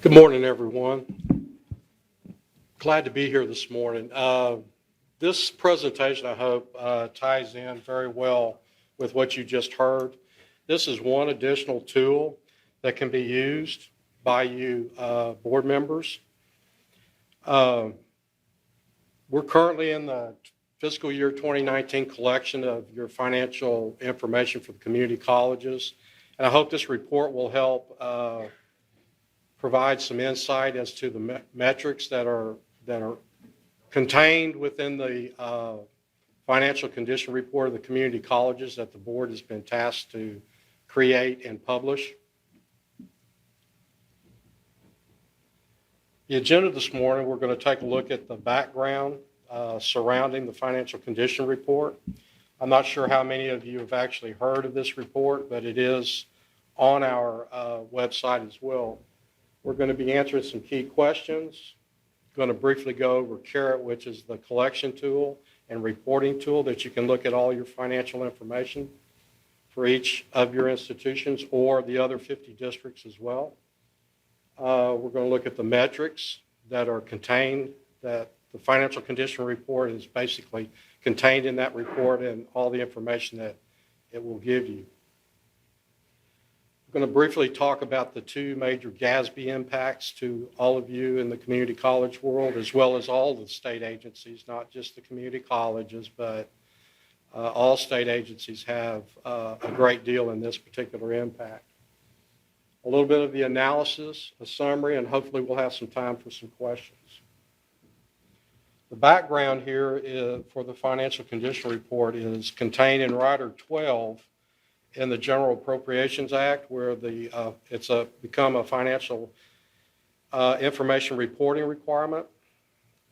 Good morning, everyone. Glad to be here this morning. This presentation, I hope, ties in very well with what you just heard. This is one additional tool that can be used by you board members. We're currently in the fiscal year 2019 collection of your financial information for the community colleges, and I hope this report will help provide some insight as to the metrics that are contained within the financial condition report of the community colleges that the board has been tasked to create and publish. The agenda this morning, we're going to take a look at the background surrounding the financial condition report. I'm not sure how many of you have actually heard of this report, but it is on our website as well. We're going to be answering some key questions. Going to briefly go over CARET, which is the collection tool and reporting tool that you can look at all your financial information for each of your institutions or the other 50 districts as well. We're going to look at the metrics that are contained, that the financial condition report is basically contained in that report and all the information that it will give you. I'm going to briefly talk about the two major GASB impacts to all of you in the community college world, as well as all the state agencies, not just the community colleges, but all state agencies have a great deal in this particular impact. A little bit of the analysis, a summary, and hopefully we'll have some time for some questions. The background here for the financial condition report is contained in Rider 12 in the General Appropriations Act, where it's become a financial information reporting requirement.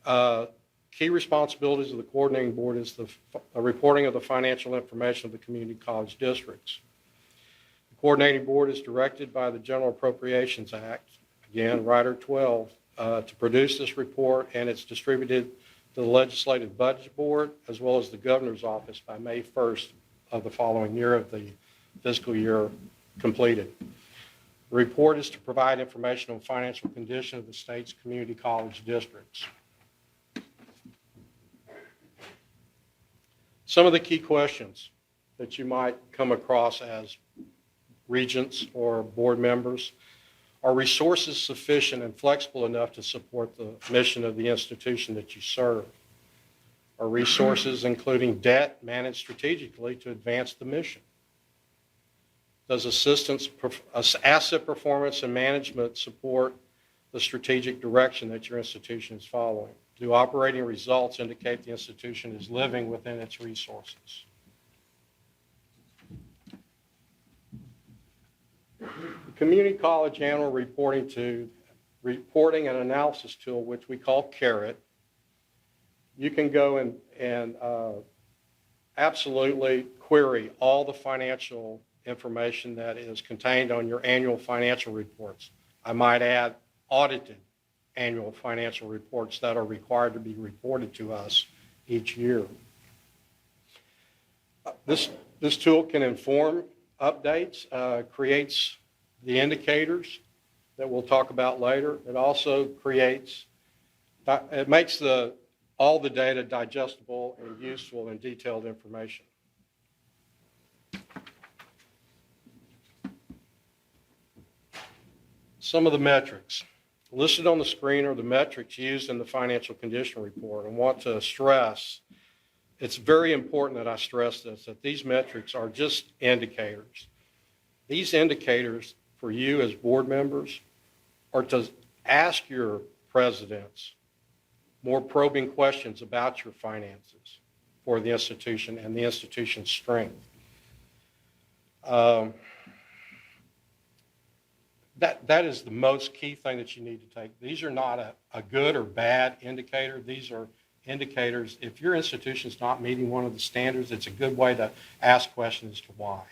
Key responsibilities of the coordinating board is the reporting of the financial information of the community college districts. The coordinating board is directed by the General Appropriations Act, again, Rider 12, to produce this report, and it's distributed to the Legislative Budget Board as well as the Governor's Office by May 1st of the following year of the fiscal year completed. The report is to provide information on financial condition of the state's community college districts. Some of the key questions that you might come across as regents or board members: are resources sufficient and flexible enough to support the mission of the institution that you serve? Are resources, including debt, managed strategically to advance the mission? Does asset performance and management support the strategic direction that your institution is following? Do operating results indicate the institution is living within its resources? The community college annual reporting and analysis tool, which we call CARET, you can go and absolutely query all the financial information that is contained on your annual financial reports. I might add audited annual financial reports that are required to be reported to us each year. This tool can inform updates, creates the indicators that we'll talk about later. It also makes all the data digestible and useful and detailed information. Some of the metrics listed on the screen are the metrics used in the financial condition report. I want to stress, it's very important that I stress this, that these metrics are just indicators. These indicators for you as board members are to ask your presidents more probing questions about your finances for the institution and the institution's strength. That is the most key thing that you need to take. These are not a good or bad indicator. These are indicators. If your institution is not meeting one of the standards, it's a good way to ask questions as to why.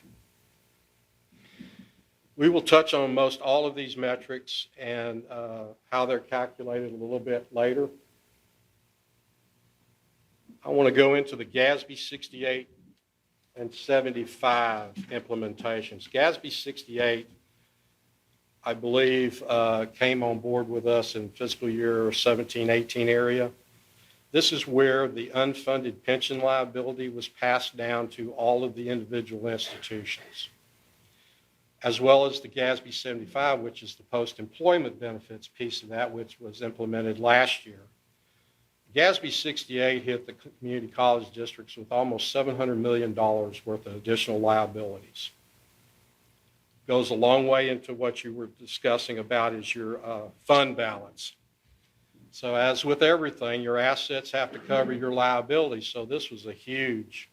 We will touch on most all of these metrics and how they're calculated a little bit later. I want to go into the GASB 68 and 75 implementations. GASB 68 I believe, came on board with us in fiscal year 17-18 area. This is where the unfunded pension liability was passed down to all of the individual institutions, as well as the GASB 75, which is the post-employment benefits piece of that, which was implemented last year. GASB 68 hit the community college districts with almost $700 million worth of additional liabilities. Goes a long way into what you were discussing about is your fund balance. So as with everything, your assets have to cover your liabilities. So this was a huge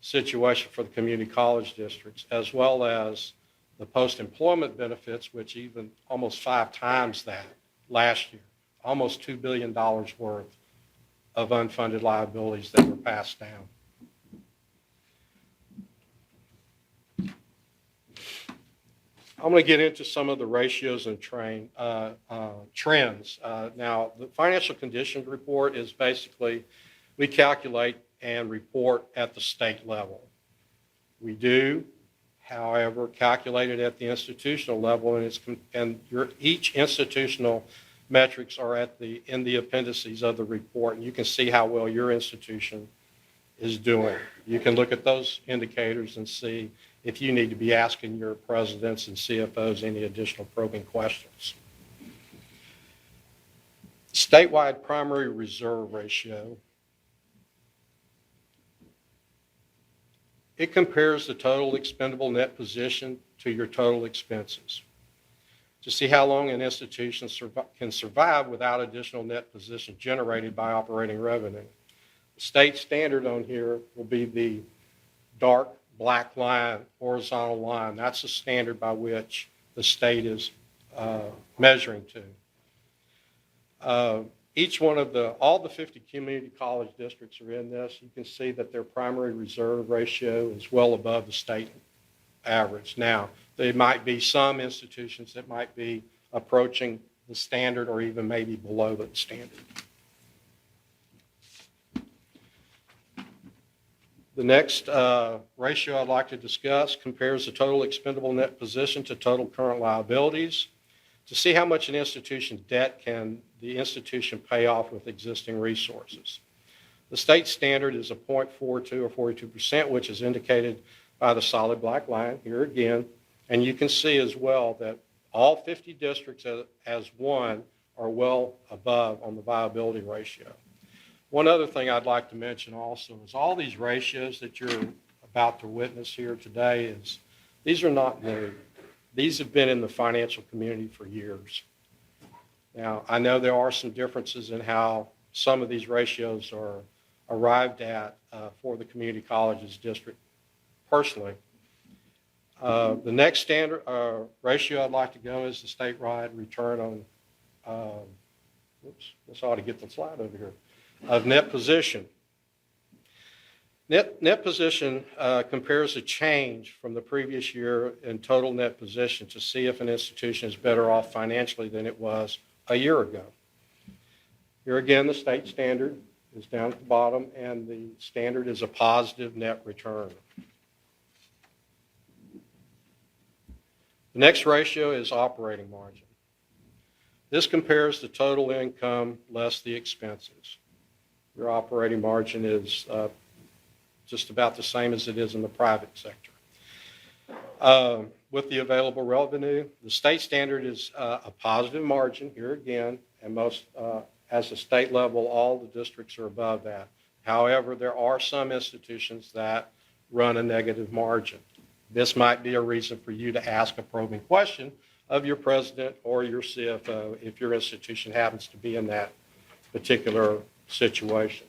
situation for the community college districts, as well as the post-employment benefits, which even almost 5 times that last year, almost $2 billion worth of unfunded liabilities that were passed down. I'm going to get into some of the ratios and trends. Now, the financial condition report is basically, we calculate and report at the state level. We do, however, calculate it at the institutional level, and each institutional metrics are in the appendices of the report, and you can see how well your institution is doing. You can look at those indicators and see if you need to be asking your presidents and CFOs any additional probing questions. Statewide primary reserve ratio. It compares the total expendable net position to your total expenses to see how long an institution can survive without additional net position generated by operating revenue. The state standard on here will be the dark black line, horizontal line. That's the standard by which the state is measuring to. Each one of all the 50 community college districts are in this. You can see that their primary reserve ratio is well above the state average. Now, there might be some institutions that might be approaching the standard or even maybe below the standard. The next ratio I'd like to discuss compares the total expendable net position to total current liabilities to see how much an institution's debt can the institution pay off with existing resources. The state standard is a 0.42 or 42%, which is indicated by the solid black line here again. And you can see as well that all 50 districts as one are well above on the viability ratio. One other thing I'd like to mention also is all these ratios that you're about to witness here today these are not new. These have been in the financial community for years. Now, I know there are some differences in how some of these ratios are arrived at for the community colleges district personally. The next standard ratio I'd like to go is the statewide return on, this ought to get the slide over here, of net position. Net position compares a change from the previous year in total net position to see if an institution is better off financially than it was a year ago. Here again, the state standard is down at the bottom, and the standard is a positive net return. The next ratio is operating margin. This compares the total income less the expenses. Your operating margin is just about the same as it is in the private sector. With the available revenue, the state standard is a positive margin here again, and most, as a state level, all the districts are above that. However, there are some institutions that run a negative margin. This might be a reason for you to ask a probing question of your president or your CFO if your institution happens to be in that particular situation.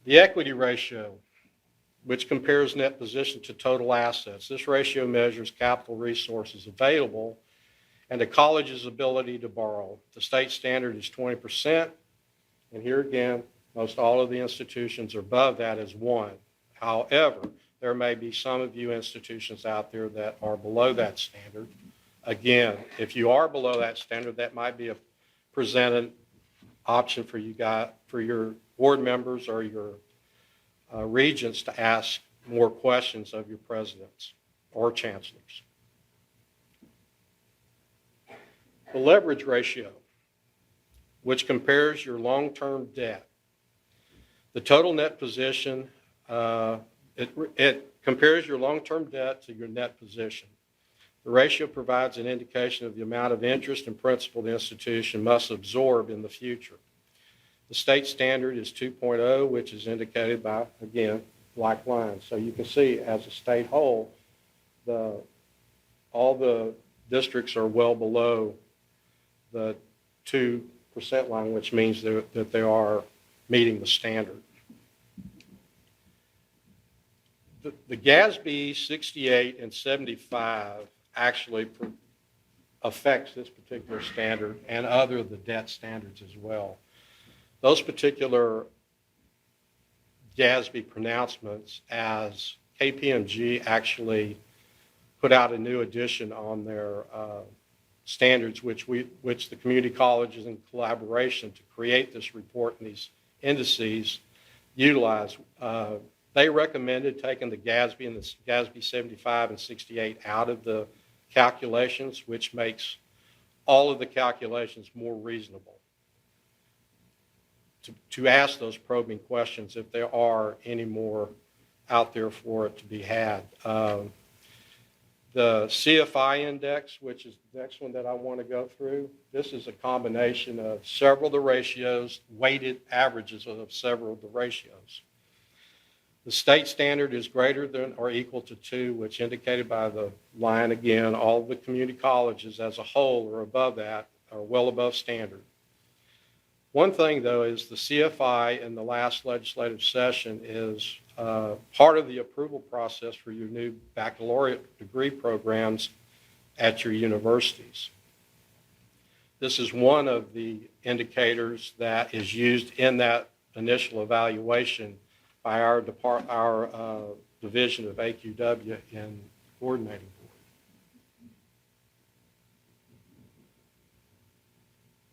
The equity ratio, which compares net position to total assets. This ratio measures capital resources available and a college's ability to borrow. The state standard is 20%, and here again, most all of the institutions are above that as 1. However, there may be some of you institutions out there that are below that standard. Again, if you are below that standard, that might be a presented option for you guys, for your board members or your regents to ask more questions of your presidents. or chancellors. The leverage ratio, which compares your long-term debt. The total net position, it compares your long-term debt to your net position. The ratio provides an indication of the amount of interest and principal the institution must absorb in the future. The state standard is 2.0, which is indicated by, again, black lines. So you can see as a state whole, all the districts are well below the 2% line, which means that they are meeting the standard. The GASB 68 and 75 actually affects this particular standard and other of the debt standards as well. Those particular GASB pronouncements, as KPMG actually put out a new edition on their standards, which the community colleges in collaboration to create this report and these indices utilize. They recommended taking the GASB and the GASB 75 and 68 out of the calculations, which makes all of the calculations more reasonable to ask those probing questions if there are any more out there for it to be had. The CFI Index, which is the next one that I want to go through, this is a combination of several of the ratios, weighted averages of several of the ratios. The state standard is greater than or equal to 2, which indicated by the line again, all of the community colleges as a whole are above that, are well above standard. One thing, though, is the CFI in the last legislative session is part of the approval process for your new baccalaureate degree programs at your universities. This is one of the indicators that is used in that initial evaluation by our division of AQW in coordinating board.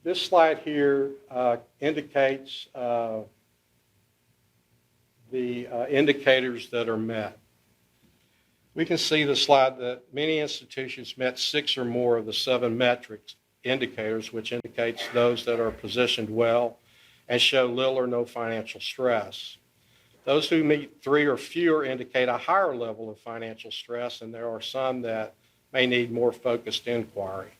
This slide here indicates the indicators that are met. We can see the slide that many institutions met 6 or more of the 7 metrics indicators, which indicates those that are positioned well and show little or no financial stress. Those who meet 3 or fewer indicate a higher level of financial stress, and there are some that may need more focused inquiry.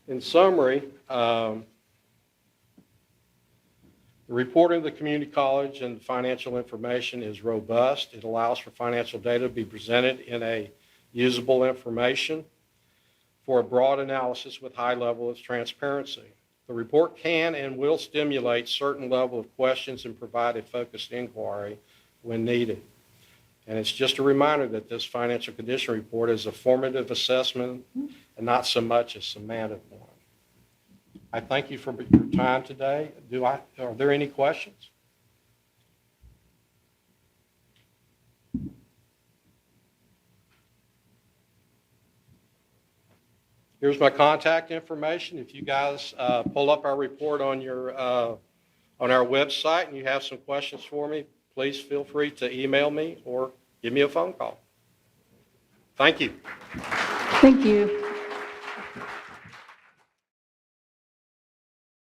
In summary, the reporting of the community college and financial information is robust. It allows for financial data to be presented in a usable information for a broad analysis with high level of transparency. The report can and will stimulate certain level of questions and provide a focused inquiry when needed. And it's just a reminder that this financial condition report is a formative assessment and not so much a semantic one. I thank you for your time today. Are there any questions? Here's my contact information. If you guys pull up our report on our website and you have some questions for me, please feel free to email me or give me a phone call. Thank you. Thank you.